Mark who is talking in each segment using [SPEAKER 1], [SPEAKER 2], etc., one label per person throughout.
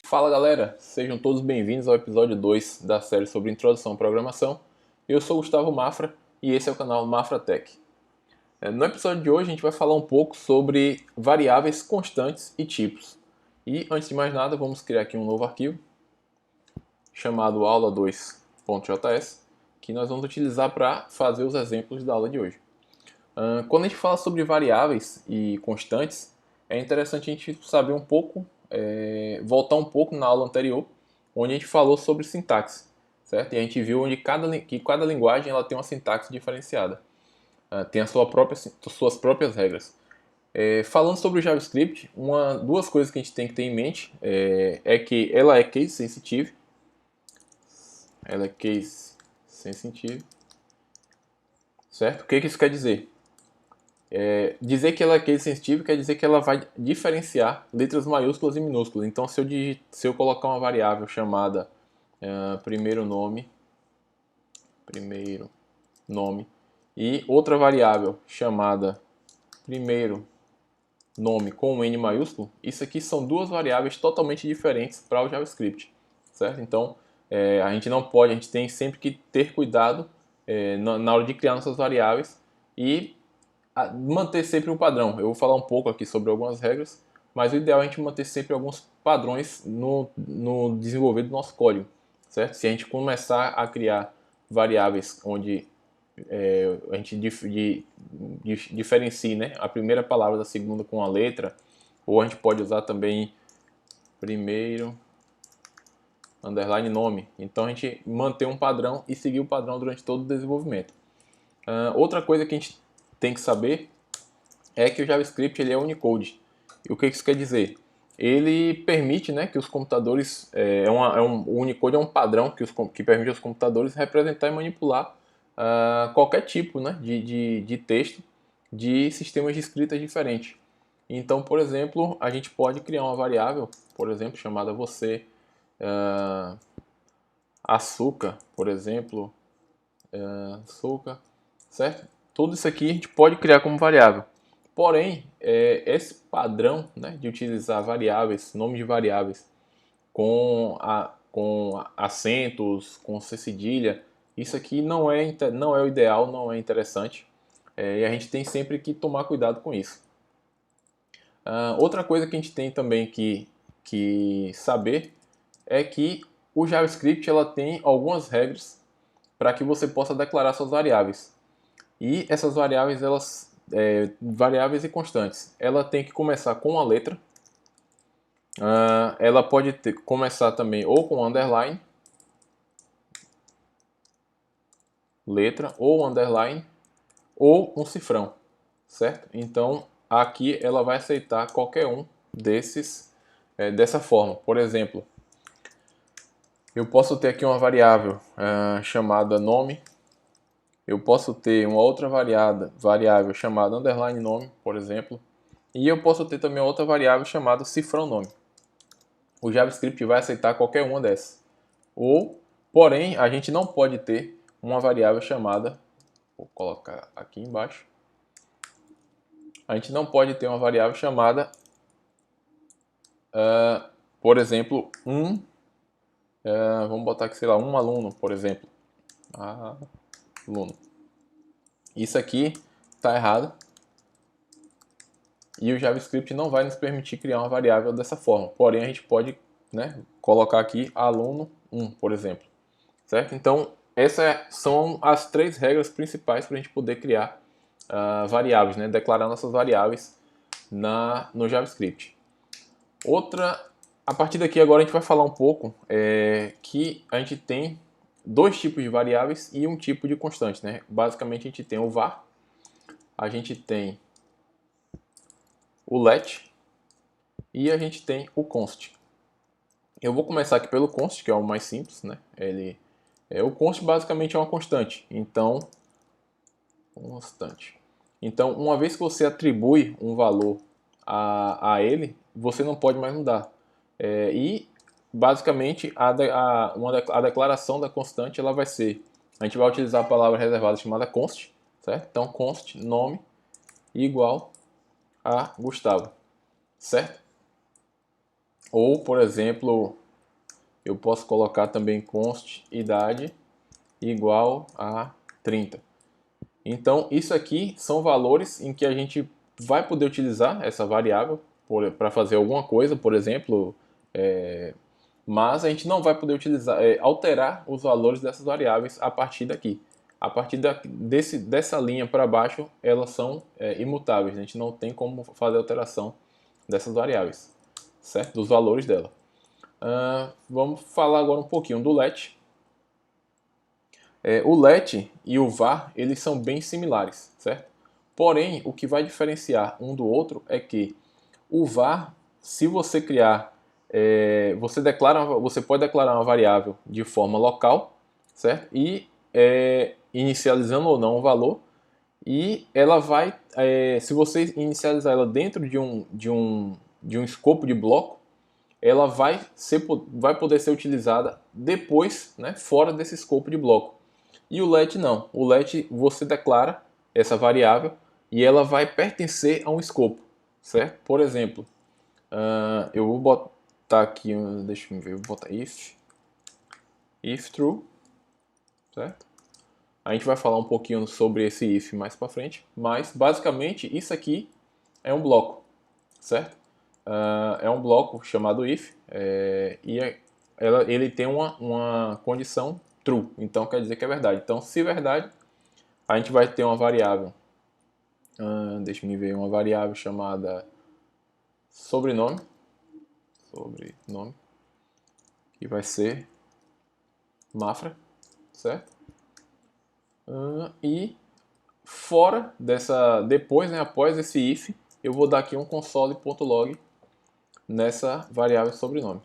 [SPEAKER 1] Fala galera, sejam todos bem-vindos ao episódio 2 da série sobre Introdução à Programação. Eu sou Gustavo Mafra e esse é o canal Mafra Tech. No episódio de hoje a gente vai falar um pouco sobre variáveis constantes e tipos. E antes de mais nada, vamos criar aqui um novo arquivo chamado aula2.js que nós vamos utilizar para fazer os exemplos da aula de hoje. Quando a gente fala sobre variáveis e constantes, é interessante a gente saber um pouco, voltar um pouco na aula anterior, onde a gente falou sobre sintaxe, certo? E a gente viu que cada linguagem ela tem uma sintaxe diferenciada, tem suas próprias regras. Falando sobre o JavaScript, duas coisas que a gente tem que ter em mente é que ela é case sensitive, certo? O que isso quer dizer? Dizer que ela é case sensitive quer dizer que ela vai diferenciar letras maiúsculas e minúsculas. Então, se eu colocar uma variável chamada primeiro nome, e outra variável chamada primeiro nome com um N maiúsculo, isso aqui são duas variáveis totalmente diferentes para o JavaScript, certo? Então, a gente tem sempre que ter cuidado na hora de criar nossas variáveis e manter sempre um padrão. Eu vou falar um pouco aqui sobre algumas regras, mas o ideal é a gente manter sempre alguns padrões no desenvolver do nosso código, certo? Se a gente começar a criar variáveis onde a gente diferencie, né, a primeira palavra da segunda com a letra, ou a gente pode usar também primeiro underline nome. Então a gente manter um padrão e seguir o padrão durante todo o desenvolvimento. Outra coisa que a gente tem que saber é que o JavaScript ele é Unicode. E o que isso quer dizer? Ele permite, né, que os computadores, o Unicode é um padrão que permite aos computadores representar e manipular qualquer tipo, né, de texto de sistemas de escrita diferentes. Então, por exemplo, a gente pode criar uma variável, por exemplo, chamada você, açúcar, por exemplo, açúcar, certo? Tudo isso aqui a gente pode criar como variável. Porém, esse padrão, né, de utilizar variáveis, nomes de variáveis, com acentos, com C cedilha, isso aqui não é o ideal, não é interessante. E a gente tem sempre que tomar cuidado com isso. Outra coisa que a gente tem também que saber é que o JavaScript ela tem algumas regras para que você possa declarar suas variáveis. E essas variáveis, variáveis e constantes, ela tem que começar com uma letra. Ela pode começar também ou com underline, letra, ou underline, ou um cifrão, certo? Então, aqui ela vai aceitar qualquer um dessa forma. Por exemplo, eu posso ter aqui uma variável chamada nome. Eu posso ter uma outra variável chamada underline nome, por exemplo. E eu posso ter também outra variável chamada cifrão nome. O JavaScript vai aceitar qualquer uma dessas. Porém, a gente não pode ter uma variável chamada, vou colocar aqui embaixo, a gente não pode ter uma variável chamada, por exemplo, vamos botar aqui, sei lá, um aluno, por exemplo. Aluno. Isso aqui está errado. E o JavaScript não vai nos permitir criar uma variável dessa forma. Porém, a gente pode, né, colocar aqui aluno1, por exemplo. Certo? Então, essas são as três regras principais para a gente poder criar variáveis, né, declarar nossas variáveis no JavaScript. A partir daqui agora a gente vai falar um pouco que a gente tem dois tipos de variáveis e um tipo de constante. Né? Basicamente, a gente tem o var, a gente tem o let e a gente tem o const. Eu vou começar aqui pelo const, que é o mais simples, né? O const basicamente é uma constante. Então, uma vez que você atribui um valor a ele, você não pode mais mudar. E basicamente a declaração da constante ela vai ser, a gente vai utilizar a palavra reservada chamada const, certo? Então const nome igual a Gustavo, certo? Ou, por exemplo, eu posso colocar também const idade igual a 30. Então, isso aqui são valores em que a gente vai poder utilizar essa variável para fazer alguma coisa, por exemplo, mas a gente não vai poder utilizar, alterar os valores dessas variáveis a partir daqui. A partir dessa linha para baixo, elas são imutáveis. A gente não tem como fazer alteração dessas variáveis, certo? Dos valores dela. Vamos falar agora um pouquinho do let. O let e o var, eles são bem similares, certo? Porém, o que vai diferenciar um do outro é que o var, se você criar, você pode declarar uma variável de forma local, certo? E inicializando ou não o valor, e ela vai, se você inicializar ela dentro de um escopo de bloco, ela vai poder ser utilizada depois, né, fora desse escopo de bloco. E o let não. O let você declara essa variável e ela vai pertencer a um escopo, certo? Por exemplo, eu vou botar aqui, deixa eu ver, eu vou botar if true, certo? A gente vai falar um pouquinho sobre esse if mais para frente, mas basicamente isso aqui é um bloco, certo? É um bloco chamado if ele tem uma condição true, então quer dizer que é verdade. Então, se verdade, a gente vai ter uma variável, deixa eu ver, uma variável chamada sobrenome, que vai ser Mafra, certo? E fora depois, né, após esse if, eu vou dar aqui um console.log nessa variável sobrenome,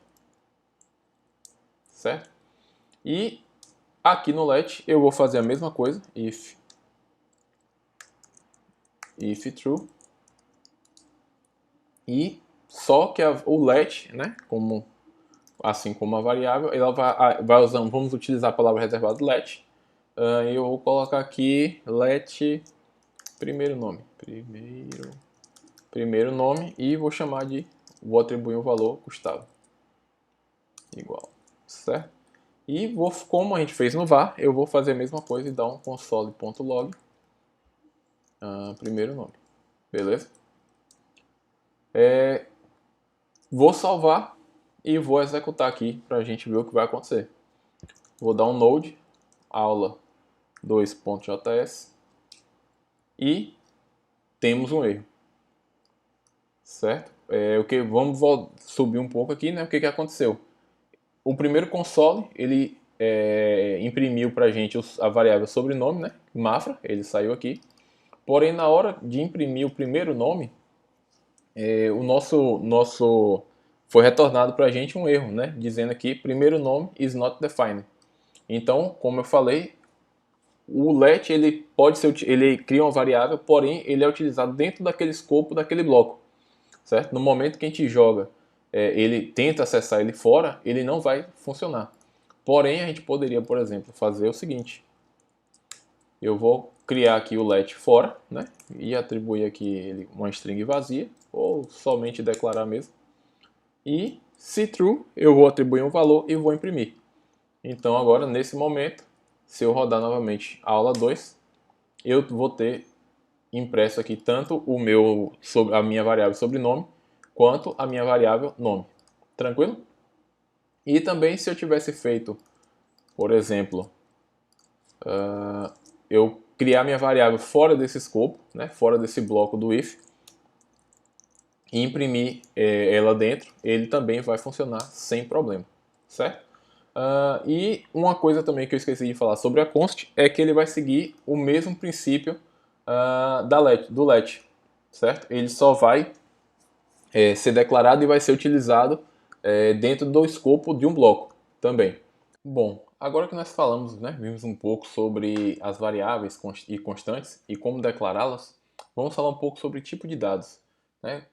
[SPEAKER 1] certo? E aqui no let eu vou fazer a mesma coisa, if true, e só que o let, né, assim como a variável, ela vai usando, vamos utilizar a palavra reservada let, e eu vou colocar aqui let primeiro nome e vou atribuir um valor Gustavo igual, certo? E como a gente fez no var, eu vou fazer a mesma coisa e dar um console.log primeiro nome, beleza? Vou salvar e vou executar aqui para a gente ver o que vai acontecer. Vou dar um node aula 2.js e temos um erro, certo? Vamos subir um pouco aqui, né? O que aconteceu? O primeiro console, ele imprimiu para a gente a variável sobrenome, né? Mafra, ele saiu aqui. Porém, na hora de imprimir o primeiro nome, o nosso foi retornado para a gente um erro, né? Dizendo aqui, primeiro nome is not defined. Então, como eu falei, o let ele cria uma variável, porém ele é utilizado dentro daquele escopo daquele bloco, certo? No momento que a gente joga, ele tenta acessar ele fora, ele não vai funcionar. Porém, a gente poderia, por exemplo, fazer o seguinte: eu vou criar aqui o let fora, né? E atribuir aqui uma string vazia, ou somente declarar mesmo. E se true, eu vou atribuir um valor e vou imprimir. Então agora, nesse momento, se eu rodar novamente a aula 2, eu vou ter impresso aqui tanto a minha variável sobrenome, quanto a minha variável nome. Tranquilo? E também se eu tivesse feito, por exemplo, eu criar minha variável fora desse escopo, né, fora desse bloco do if, e imprimir ela dentro, ele também vai funcionar sem problema, certo? E uma coisa também que eu esqueci de falar sobre a const é que ele vai seguir o mesmo princípio do let, certo? Ele só vai ser declarado e vai ser utilizado dentro do escopo de um bloco também. Bom, agora que nós falamos, né, vimos um pouco sobre as variáveis e constantes e como declará-las, vamos falar um pouco sobre tipo de dados, né?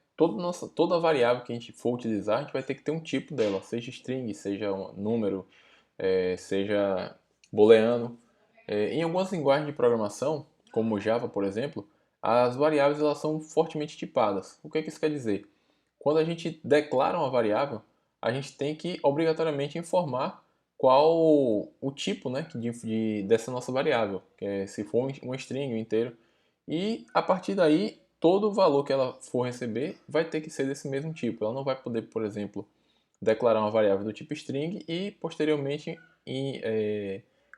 [SPEAKER 1] Toda variável que a gente for utilizar, a gente vai ter que ter um tipo dela, seja string, seja um número, seja booleano. Em algumas linguagens de programação, como Java, por exemplo, as variáveis elas são fortemente tipadas. O que isso quer dizer? Quando a gente declara uma variável, a gente tem que obrigatoriamente informar qual o tipo, né, dessa nossa variável, que é se for um string, um inteiro. E a partir daí, todo o valor que ela for receber vai ter que ser desse mesmo tipo. Ela não vai poder, por exemplo, declarar uma variável do tipo string e posteriormente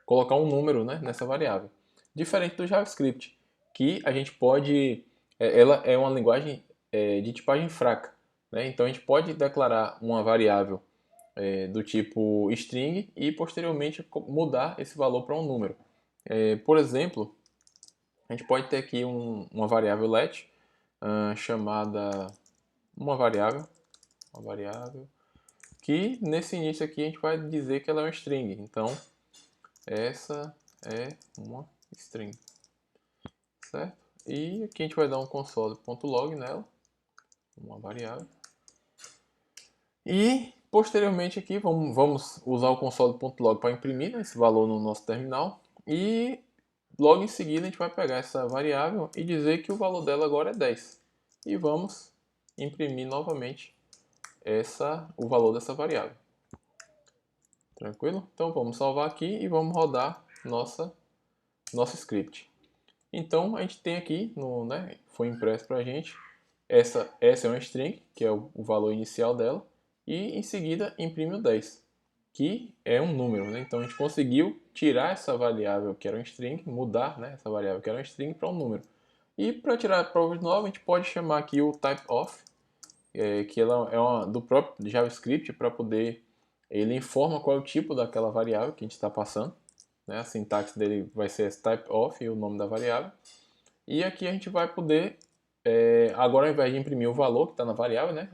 [SPEAKER 1] colocar um número, né, nessa variável. Diferente do JavaScript, que a gente pode, ela é uma linguagem de tipagem fraca, né? Então a gente pode declarar uma variável do tipo string e posteriormente mudar esse valor para um número. Por exemplo, a gente pode ter aqui uma variável let chamada uma variável que nesse início aqui a gente vai dizer que ela é uma string. Então essa é uma string, certo? E aqui a gente vai dar um console.log nela, uma variável. E posteriormente aqui vamos usar o console.log para imprimir, né, esse valor no nosso terminal. E logo em seguida a gente vai pegar essa variável e dizer que o valor dela agora é 10. E vamos imprimir novamente o valor dessa variável. Tranquilo? Então vamos salvar aqui e vamos rodar nosso script. Então a gente tem aqui, foi impresso para a gente, essa é uma string, que é o valor inicial dela, e em seguida imprime o 10, que é um número. Né? Então a gente conseguiu tirar essa variável que era uma string, mudar, né, essa variável que era uma string para um número. E para tirar a prova de novo, a gente pode chamar aqui o typeof, que ela é do próprio JavaScript, para poder, ele informa qual é o tipo daquela variável que a gente está passando. Né? A sintaxe dele vai ser esse typeof e o nome da variável. E aqui a gente vai poder, agora ao invés de imprimir o valor que está na variável, né,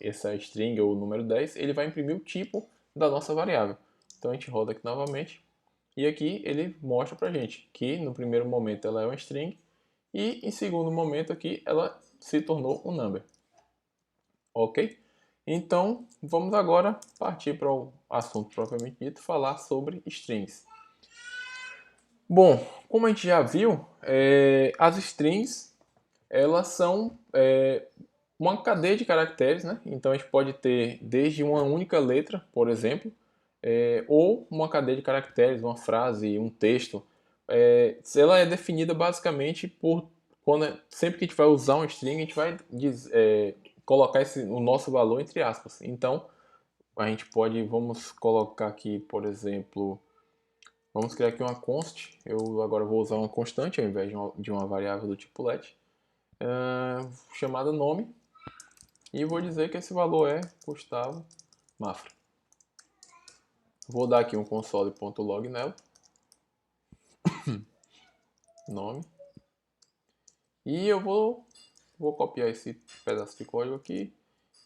[SPEAKER 1] essa string ou o número 10, ele vai imprimir o tipo da nossa variável. Então a gente roda aqui novamente e aqui ele mostra para a gente que no primeiro momento ela é uma string e em segundo momento aqui ela se tornou um number. Ok? Então vamos agora partir para o assunto propriamente dito, falar sobre strings. Bom, como a gente já viu, as strings elas são uma cadeia de caracteres, né? Então a gente pode ter desde uma única letra, por exemplo, ou uma cadeia de caracteres, uma frase, um texto. Ela é definida basicamente por sempre que a gente vai usar um string, a gente vai colocar o nosso valor entre aspas. Então a gente pode, vamos colocar aqui, por exemplo, vamos criar aqui uma const. Eu agora vou usar uma constante ao invés de uma variável do tipo let, chamada nome, e vou dizer que esse valor é Gustavo Mafra. Vou dar aqui um console.log nela, nome, e eu vou copiar esse pedaço de código aqui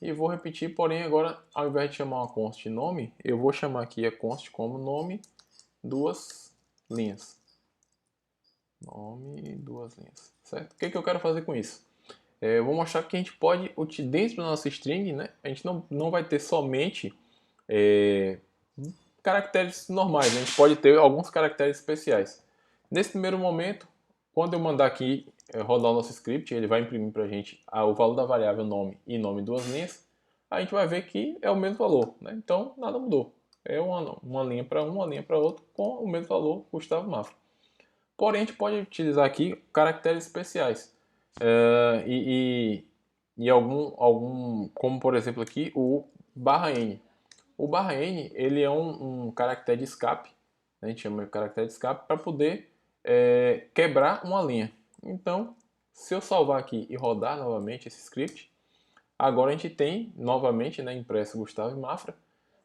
[SPEAKER 1] e vou repetir, porém agora ao invés de chamar uma const nome, eu vou chamar aqui a const como nome duas linhas. Nome duas linhas, certo? O que eu quero fazer com isso? Eu vou mostrar que a gente pode, dentro da nossa string, né, a gente não vai ter somente caracteres normais, né? A gente pode ter alguns caracteres especiais. Nesse primeiro momento, quando eu mandar aqui rodar o nosso script, ele vai imprimir para a gente o valor da variável nome e nome duas linhas, a gente vai ver que é o mesmo valor, né? Então nada mudou. É uma linha para uma linha para outra com o mesmo valor, Gustavo Mafra. Porém, a gente pode utilizar aqui caracteres especiais. E como por exemplo aqui, o /n. O /n ele é um caractere de escape, né? A gente chama de caractere de escape para poder quebrar uma linha. Então, se eu salvar aqui e rodar novamente esse script, agora a gente tem novamente, né, impresso Gustavo e Mafra,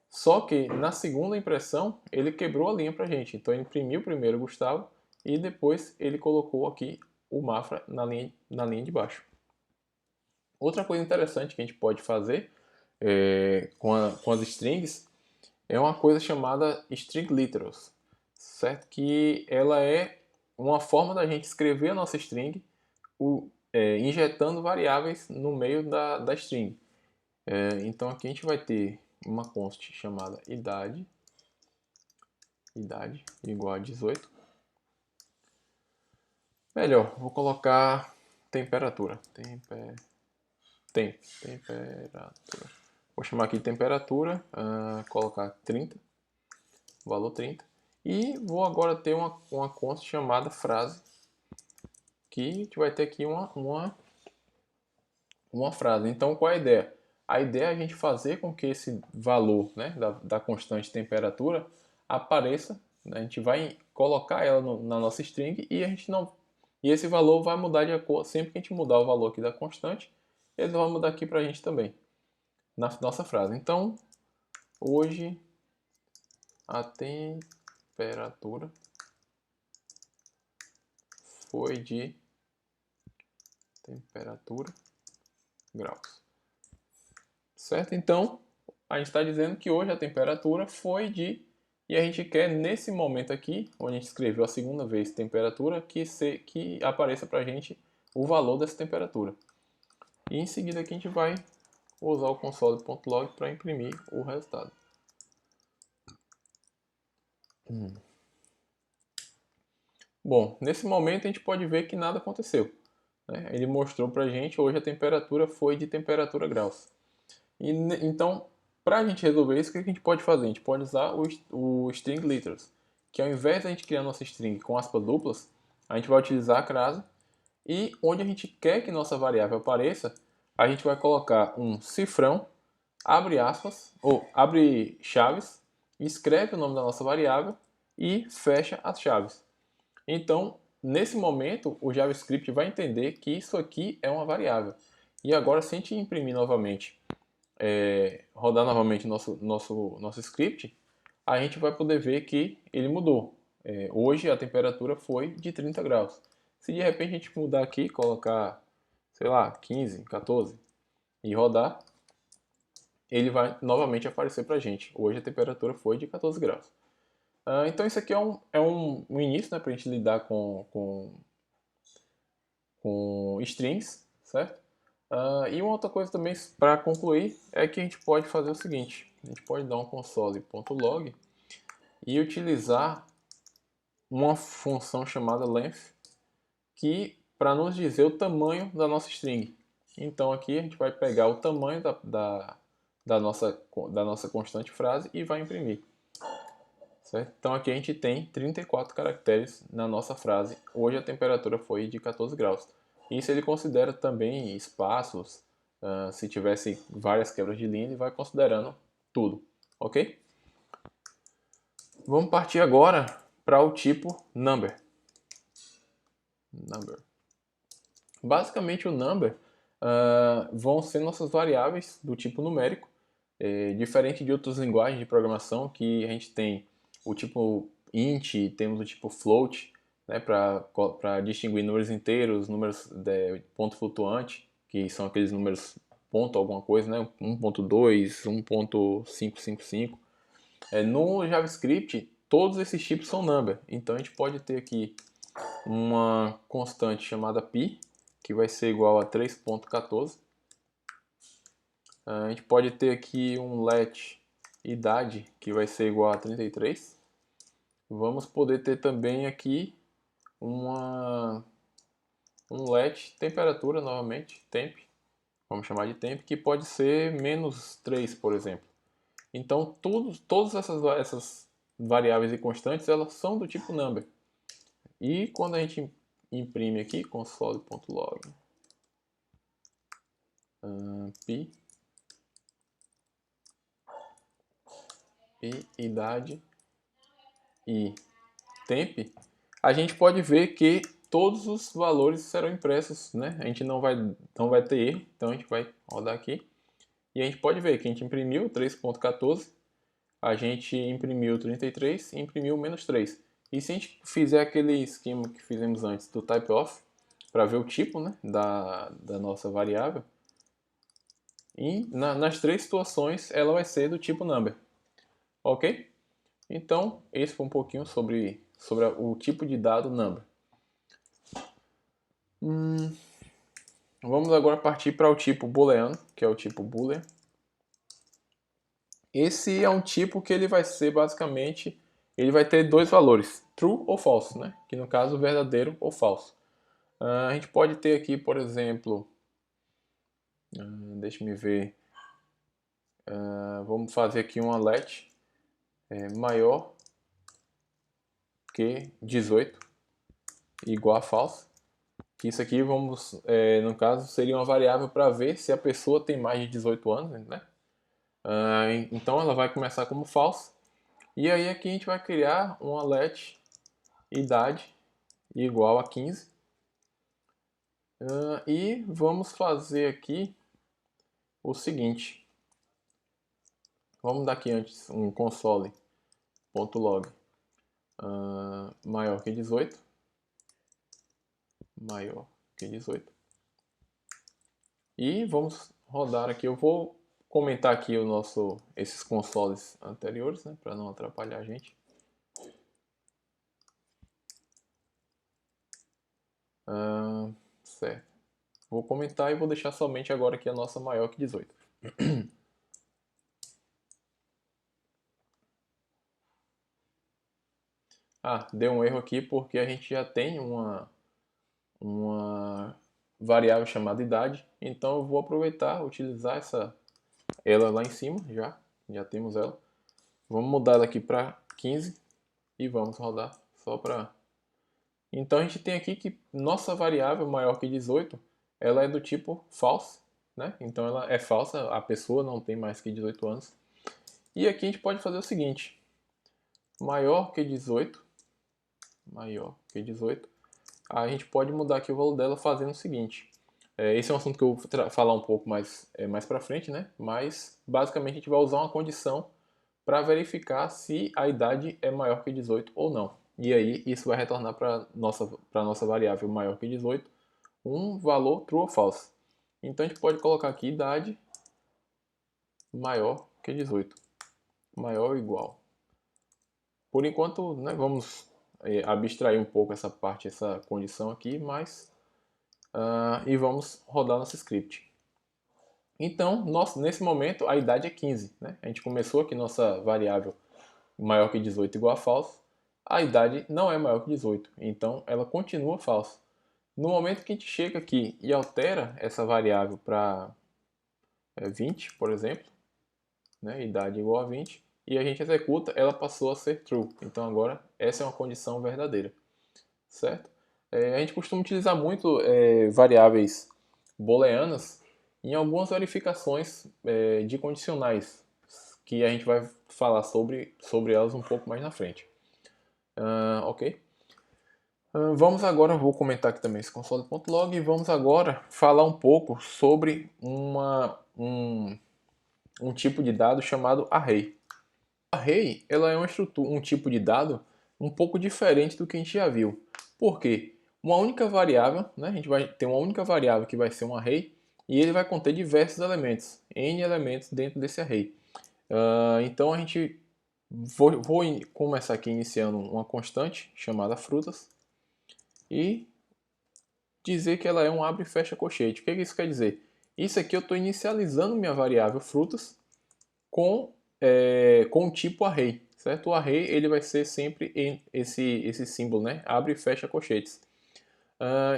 [SPEAKER 1] só que na segunda impressão ele quebrou a linha para a gente. Então ele imprimiu primeiro o Gustavo e depois ele colocou aqui o Mafra na linha de baixo. Outra coisa interessante que a gente pode fazer com as strings é uma coisa chamada string literals, certo? Que ela é uma forma da gente escrever a nossa string injetando variáveis no meio da string. Então aqui a gente vai ter uma const chamada idade igual a 18. Melhor, vou colocar temperatura. Temperatura. Vou chamar aqui de temperatura, colocar 30, valor 30. E vou agora ter uma conta chamada frase, que a gente vai ter aqui uma frase. Então, qual é a ideia? A ideia é a gente fazer com que esse valor, né, da constante temperatura apareça, né? A gente vai colocar ela na nossa string e a gente não, e esse valor vai mudar de acordo, sempre que a gente mudar o valor aqui da constante, ele vai mudar aqui para a gente também, na nossa frase. Então, hoje a temperatura foi de temperatura graus. Certo? Então, a gente está dizendo que hoje a temperatura foi de... E a gente quer, nesse momento aqui, onde a gente escreveu a segunda vez temperatura, que apareça para a gente o valor dessa temperatura. E em seguida aqui a gente vai usar o console.log para imprimir o resultado. Bom, nesse momento a gente pode ver que nada aconteceu, né? Ele mostrou para a gente hoje a temperatura foi de temperatura graus. Então, para a gente resolver isso, o que a gente pode fazer? A gente pode usar o string literals, que ao invés de a gente criar nossa string com aspas duplas, a gente vai utilizar a crase e onde a gente quer que nossa variável apareça, a gente vai colocar um cifrão, abre aspas, ou abre chaves, escreve o nome da nossa variável e fecha as chaves. Então, nesse momento, o JavaScript vai entender que isso aqui é uma variável. E agora, se a gente imprimir novamente, rodar novamente nosso script, a gente vai poder ver que ele mudou. Hoje a temperatura foi de 30 graus. Se de repente a gente mudar aqui, colocar, sei lá, 15, 14 e rodar, ele vai novamente aparecer para a gente. Hoje a temperatura foi de 14 graus. Então isso aqui é um início, né, para a gente lidar com strings, certo? E uma outra coisa também para concluir é que a gente pode fazer o seguinte: a gente pode dar um console.log e utilizar uma função chamada length, que para nos dizer o tamanho da nossa string. Então aqui a gente vai pegar o tamanho da nossa constante frase e vai imprimir. Certo? Então aqui a gente tem 34 caracteres na nossa frase. Hoje a temperatura foi de 14 graus. Isso ele considera também espaços. Se tivesse várias quebras de linha, ele vai considerando tudo. Ok? Vamos partir agora para o tipo number. Basicamente o number vão ser nossas variáveis do tipo numérico. Diferente de outras linguagens de programação que a gente tem o tipo int, temos o tipo float, né, para distinguir números inteiros, números de ponto flutuante, que são aqueles números ponto alguma coisa, né, 1.2, 1.555. No JavaScript, todos esses tipos são number, então a gente pode ter aqui uma constante chamada π, que vai ser igual a 3.14. A gente pode ter aqui um let idade, que vai ser igual a 33. Vamos poder ter também aqui um let temperatura, novamente, temp, vamos chamar de temp, que pode ser menos 3, por exemplo. Então, todas essas variáveis e constantes, elas são do tipo number. E quando a gente imprime aqui, console.log pi idade e temp, a gente pode ver que todos os valores serão impressos, né? A gente não vai ter erro, então a gente vai rodar aqui. E a gente pode ver que a gente imprimiu 3.14, a gente imprimiu 33 e imprimiu menos 3. E se a gente fizer aquele esquema que fizemos antes do typeof, para ver o tipo, né, da nossa variável, e nas três situações ela vai ser do tipo number. Ok? Então, esse foi um pouquinho sobre o tipo de dado number. Vamos agora partir para o tipo booleano, que é o tipo boolean. Esse é um tipo que ele vai ser basicamente, ele vai ter dois valores, true ou false, né? Que no caso verdadeiro ou falso. A gente pode ter aqui, por exemplo, deixa me ver, Vamos fazer aqui uma let maior que 18 igual a false. Que isso aqui, no caso, seria uma variável para ver se a pessoa tem mais de 18 anos, né? Então ela vai começar como false. E aí aqui a gente vai criar uma let idade igual a 15. E vamos fazer aqui o seguinte. Vamos dar aqui antes um console.log maior que 18. Maior que 18. E vamos rodar aqui. Eu vou comentar aqui esses consoles anteriores, né, para não atrapalhar a gente. Certo. Vou comentar e vou deixar somente agora aqui a nossa maior que 18. Deu um erro aqui porque a gente já tem uma variável chamada idade. Então eu vou aproveitar, utilizar ela lá em cima, já temos ela. Vamos mudar ela aqui para 15 e vamos rodar só para... Então a gente tem aqui que nossa variável maior que 18, ela é do tipo false, né? Então ela é falsa, a pessoa não tem mais que 18 anos. E aqui a gente pode fazer o seguinte, maior que 18, a gente pode mudar aqui o valor dela fazendo o seguinte. Esse é um assunto que eu vou falar um pouco mais para frente, né? Mas basicamente a gente vai usar uma condição para verificar se a idade é maior que 18 ou não. E aí isso vai retornar para nossa variável maior que 18 um valor true ou false. Então a gente pode colocar aqui idade maior que 18. Maior ou igual. Por enquanto, né, vamos abstrair um pouco essa parte, essa condição aqui, e vamos rodar nosso script. Então, nesse momento, a idade é 15. Né? A gente começou aqui nossa variável maior que 18 igual a false. A idade não é maior que 18, então ela continua falsa. No momento que a gente chega aqui e altera essa variável para 20, por exemplo, né? Idade igual a 20, e a gente executa, ela passou a ser true. Então agora essa é uma condição verdadeira, certo? A gente costuma utilizar muito variáveis booleanas em algumas verificações de condicionais, que a gente vai falar sobre elas um pouco mais na frente. Ok? Vamos agora, vou comentar aqui também esse console.log e vamos agora falar um pouco sobre um tipo de dado chamado array. Array, ela é um tipo de dado um pouco diferente do que a gente já viu. Por quê? Uma única variável, né? A gente vai ter uma única variável que vai ser um array e ele vai conter diversos elementos, n elementos dentro desse array. Então a gente vou começar aqui iniciando uma constante chamada frutas e dizer que ela é um abre e fecha colchete. O que isso quer dizer? Isso aqui eu estou inicializando minha variável frutas com o tipo array, certo? O array ele vai ser sempre esse símbolo, né? Abre e fecha colchetes.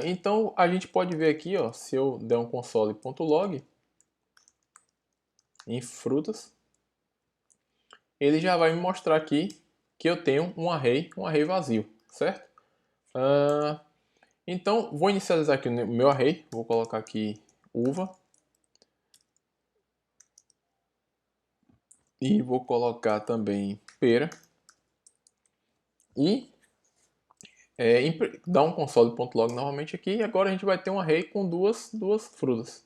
[SPEAKER 1] Então a gente pode ver aqui, ó, se eu der um console.log em frutas, ele já vai me mostrar aqui que eu tenho um array vazio, certo? Então vou inicializar aqui o meu array, vou colocar aqui uva e vou colocar também pera e dar um console.log novamente aqui e agora a gente vai ter um array com duas frutas,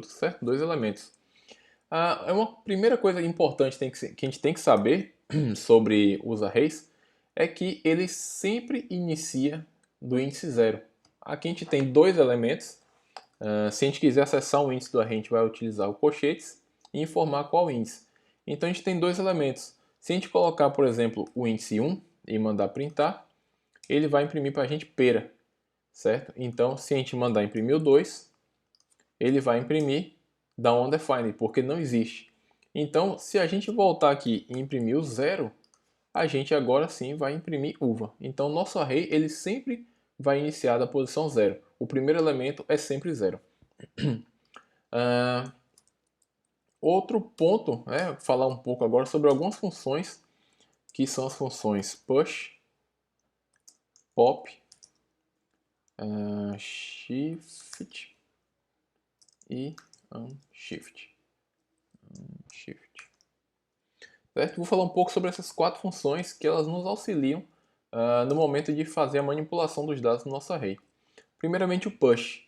[SPEAKER 1] certo? Dois elementos. É uma primeira coisa importante que a gente tem que saber sobre os arrays é que ele sempre inicia do índice 0. Aqui a gente tem dois elementos. Se a gente quiser acessar o índice do array, a gente vai utilizar o colchetes e informar qual índice. Então a gente tem dois elementos. Se a gente colocar, por exemplo, o índice 1 e mandar printar, ele vai imprimir para a gente pera, certo? Então, se a gente mandar imprimir o 2, ele vai imprimir da undefined, porque não existe. Então, se a gente voltar aqui e imprimir o 0, a gente agora sim vai imprimir uva. Então, nosso array ele sempre vai iniciar da posição 0. O primeiro elemento é sempre 0. Outro ponto é falar um pouco agora sobre algumas funções que são as funções push, pop, shift e unshift. Certo? Vou falar um pouco sobre essas quatro funções que elas nos auxiliam no momento de fazer a manipulação dos dados no nosso array. Primeiramente o push.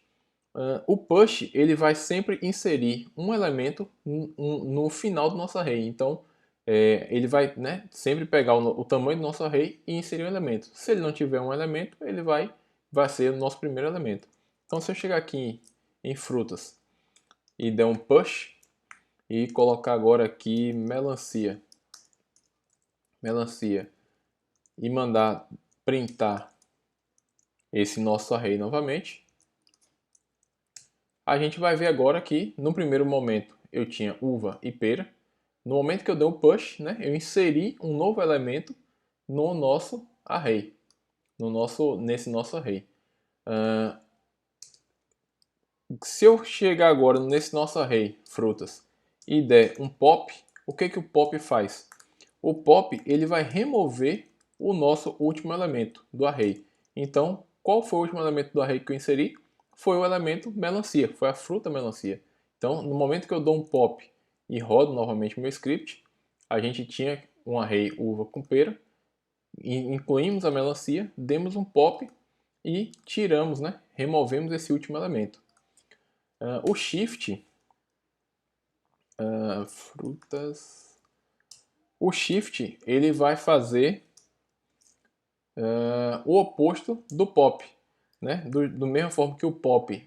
[SPEAKER 1] O push ele vai sempre inserir um elemento no final do nosso array. Então ele vai, né, sempre pegar o tamanho do nosso array e inserir um elemento. Se ele não tiver um elemento, ele vai ser o nosso primeiro elemento. Então se eu chegar aqui em frutas e der um push e colocar agora aqui melancia e mandar printar esse nosso array novamente, a gente vai ver agora que no primeiro momento eu tinha uva e pera. No momento que eu dei um push, né, eu inseri um novo elemento no nosso array, nesse nosso array. Se eu chegar agora nesse nosso array frutas e der um pop, o que o pop faz? O pop ele vai remover o nosso último elemento do array. Então, qual foi o último elemento do array que eu inseri? Foi o elemento melancia, foi a fruta melancia. Então, no momento que eu dou um pop e rodo novamente o meu script, a gente tinha um array uva com pera, incluímos a melancia, demos um pop e tiramos, né? Removemos esse último elemento. O shift, frutas, o shift ele vai fazer o oposto do pop, né? Do mesma forma que o pop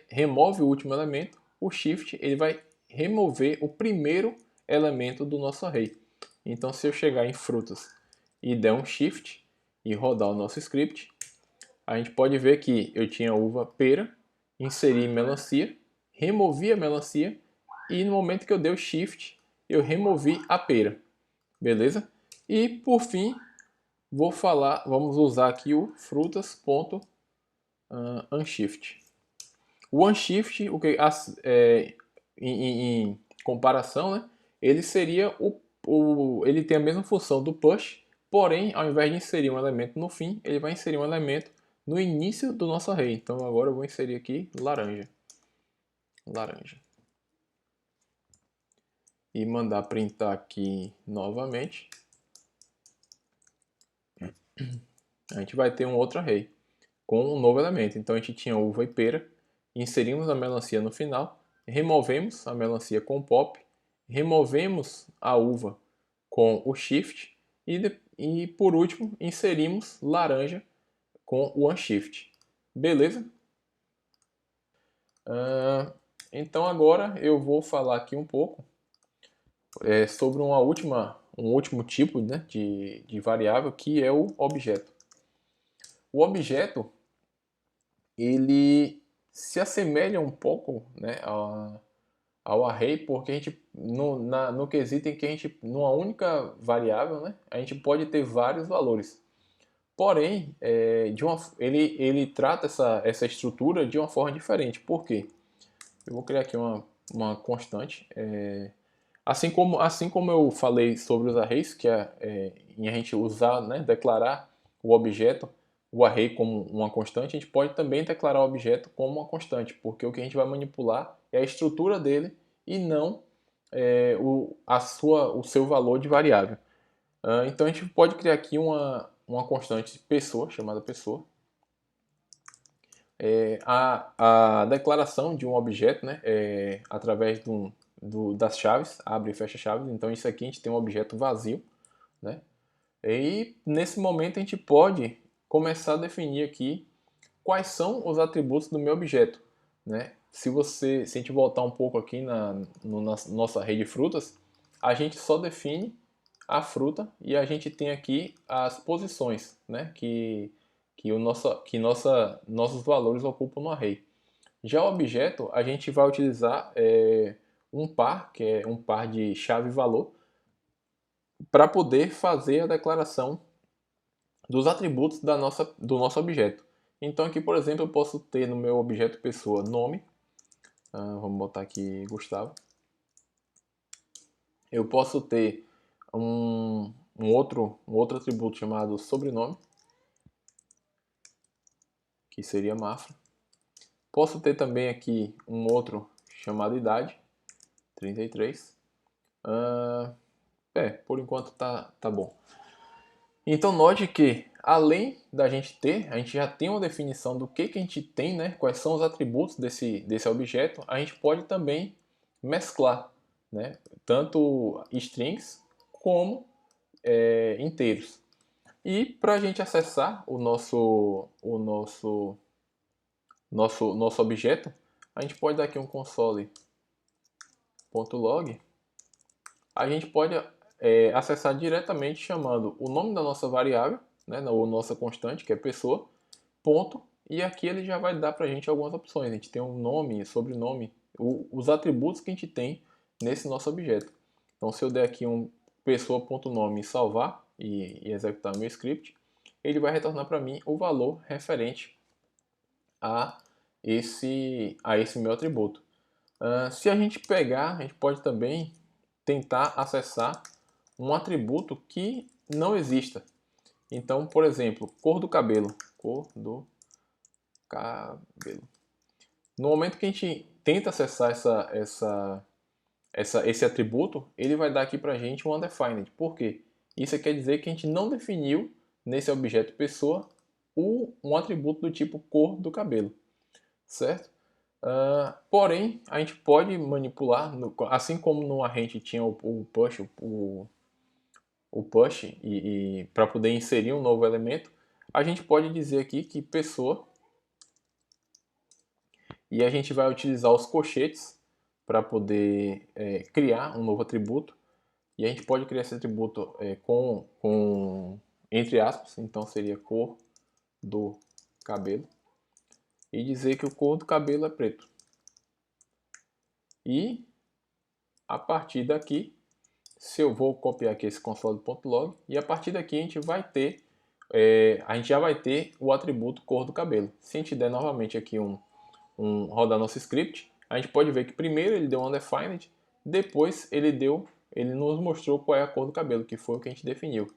[SPEAKER 1] remove o último elemento, o shift ele vai remover o primeiro elemento do nosso array. Então, se eu chegar em frutas e der um shift e rodar o nosso script, a gente pode ver que eu tinha uva, pera, inseri melancia, removi a melancia e no momento que eu dei o shift, eu removi a pera. Beleza? E por fim, vamos usar aqui o frutas.unshift. O unshift, em comparação, né, ele seria ele tem a mesma função do push, porém, ao invés de inserir um elemento no fim, ele vai inserir um elemento no início do nosso array. Então agora eu vou inserir aqui laranja. E mandar printar aqui novamente. A gente vai ter um outro array com um novo elemento. Então a gente tinha uva e pera, inserimos a melancia no final, removemos a melancia com o pop, removemos a uva com o shift e por último inserimos laranja com o unshift. Beleza? Então agora eu vou falar aqui um pouco sobre um último tipo, né, de variável, que é o objeto. O objeto ele se assemelha um pouco, né, ao array, porque a gente no quesito em que a gente numa única variável, né, a gente pode ter vários valores. Porém, ele trata essa estrutura de uma forma diferente. Por quê? Eu vou criar aqui uma constante. Assim como eu falei sobre os arrays, que em a gente usar, né, declarar o objeto, o array como uma constante, a gente pode também declarar o objeto como uma constante, porque o que a gente vai manipular é a estrutura dele e não o seu valor de variável. Então a gente pode criar aqui uma constante pessoa, chamada pessoa. A declaração de um objeto, né, através das chaves, abre e fecha chaves. Então isso aqui a gente tem um objeto vazio, né? E nesse momento a gente pode começar a definir aqui quais são os atributos do meu objeto, né? Se a gente voltar um pouco aqui na nossa rede de frutas, a gente só define a fruta e a gente tem aqui as posições, né? Nossos valores ocupam no array. Já o objeto, a gente vai utilizar um par, que é um par de chave e valor, para poder fazer a declaração dos atributos do nosso objeto. Então aqui, por exemplo, eu posso ter no meu objeto pessoa nome, vamos botar aqui Gustavo, Eu posso ter um outro atributo chamado sobrenome, que seria Mafra. Posso ter também aqui um outro chamado idade, 33. Por enquanto tá bom. Então note que, além da gente ter, a gente já tem uma definição do que a gente tem, né? Quais são os atributos desse objeto. A gente pode também mesclar, né? Tanto strings como inteiros. E para a gente acessar o nosso objeto, a gente pode dar aqui um console.log. A gente pode acessar diretamente chamando o nome da nossa variável, né, ou nossa constante, que é pessoa, ponto, e aqui ele já vai dar para a gente algumas opções. A gente tem um nome, sobrenome, os atributos que a gente tem nesse nosso objeto. Então, se eu der aqui um pessoa.nome e salvar e executar meu script, ele vai retornar para mim o valor referente a esse meu atributo. Se a gente pegar, a gente pode também tentar acessar um atributo que não exista. Então, por exemplo, cor do cabelo. Cor do cabelo. No momento que a gente tenta acessar esse atributo, ele vai dar aqui para a gente um undefined. Por quê? Isso quer dizer que a gente não definiu nesse objeto pessoa um atributo do tipo cor do cabelo, certo? Porém, a gente pode manipular, assim como no arrange tinha o push, o push e para poder inserir um novo elemento, a gente pode dizer aqui que pessoa, e a gente vai utilizar os colchetes para poder criar um novo atributo, e a gente pode criar esse atributo com entre aspas, então seria cor do cabelo, e dizer que o cor do cabelo é preto. E a partir daqui, se eu vou copiar aqui esse console.log, e a partir daqui a gente vai ter, a gente já vai ter o atributo cor do cabelo. Se a gente der novamente aqui rodar nosso script, a gente pode ver que primeiro ele deu um undefined, depois ele nos mostrou qual é a cor do cabelo, que foi o que a gente definiu.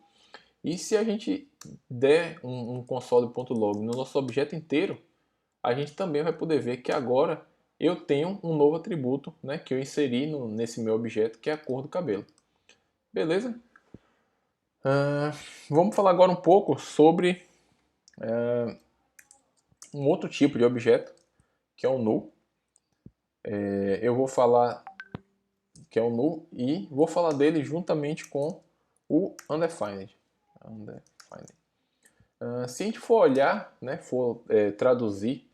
[SPEAKER 1] E se a gente der um console.log no nosso objeto inteiro, a gente também vai poder ver que agora eu tenho um novo atributo, né, que eu inseri nesse meu objeto, que é a cor do cabelo. Beleza? Vamos falar agora um pouco sobre um outro tipo de objeto, que é o null. Eu vou falar que é o null e vou falar dele juntamente com o undefined. Se a gente for olhar, né, for traduzir,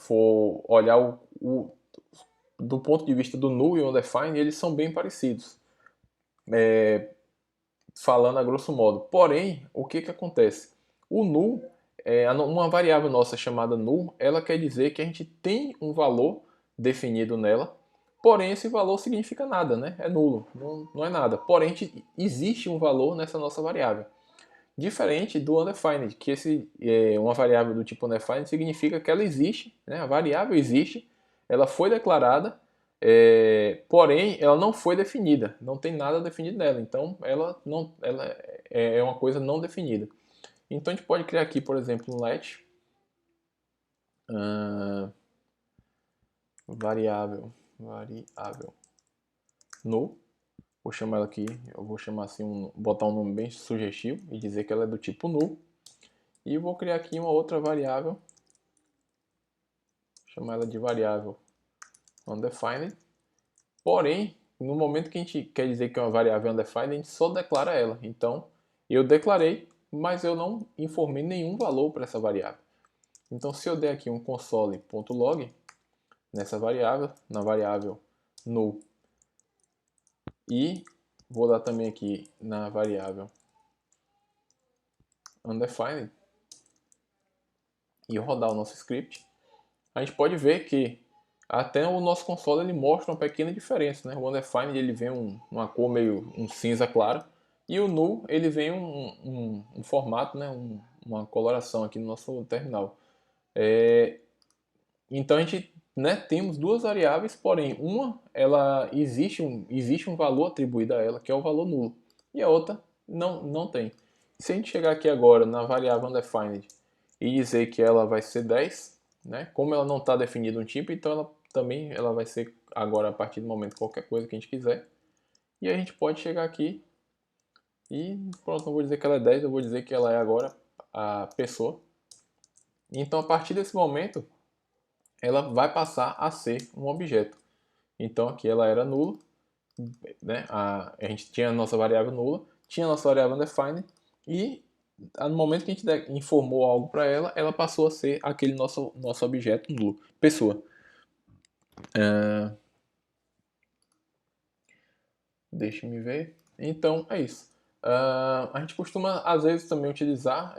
[SPEAKER 1] for olhar do ponto de vista do null e o undefined, eles são bem parecidos, falando a grosso modo. Porém, o que acontece? O null, uma variável nossa chamada null, ela quer dizer que a gente tem um valor definido nela, porém esse valor significa nada, né? É nulo, não é nada. Porém, existe um valor nessa nossa variável. Diferente do undefined, que uma variável do tipo undefined significa que ela existe, né? A variável existe, ela foi declarada, porém ela não foi definida, não tem nada definido nela, então ela é uma coisa não definida. Então a gente pode criar aqui, por exemplo, um let variável null. Vou chamar ela aqui, eu vou chamar assim, botar um nome bem sugestivo e dizer que ela é do tipo null. E vou criar aqui uma outra variável, chamar ela de variável undefined. Porém, no momento que a gente quer dizer que é uma variável undefined, a gente só declara ela. Então, eu declarei, mas eu não informei nenhum valor para essa variável. Então, se eu der aqui um console.log nessa variável, na variável null, e vou dar também aqui na variável undefined, e rodar o nosso script, a gente pode ver que até o nosso console ele mostra uma pequena diferença, né? O undefined ele vem uma cor meio um cinza claro e o null ele vem um formato, né? Uma coloração aqui no nosso terminal. Então a gente né, temos duas variáveis, porém uma ela existe um valor atribuído a ela, que é o valor nulo, e a outra não tem. Se a gente chegar aqui agora na variável undefined e dizer que ela vai ser 10, né, como ela não está definida um tipo, então ela vai ser agora a partir do momento qualquer coisa que a gente quiser. E a gente pode chegar aqui e pronto, não vou dizer que ela é 10, eu vou dizer que ela é agora a pessoa. Então a partir desse momento ela vai passar a ser um objeto. Então aqui ela era nula, né? A gente tinha a nossa variável nula, tinha a nossa variável undefined e no momento que a gente informou algo para ela, ela passou a ser aquele nosso objeto nulo, pessoa. Deixa-me ver. Então é isso. A gente costuma às vezes também utilizar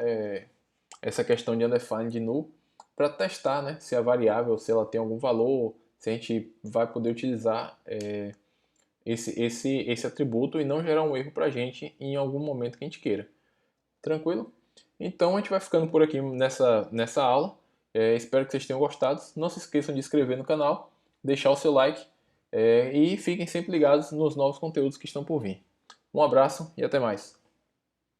[SPEAKER 1] essa questão de undefined e null para testar, né, se a variável, se ela tem algum valor, se a gente vai poder utilizar esse atributo e não gerar um erro para a gente em algum momento que a gente queira. Tranquilo? Então a gente vai ficando por aqui nessa aula. Espero que vocês tenham gostado. Não se esqueçam de se inscrever no canal, deixar o seu like e fiquem sempre ligados nos novos conteúdos que estão por vir. Um abraço e até mais.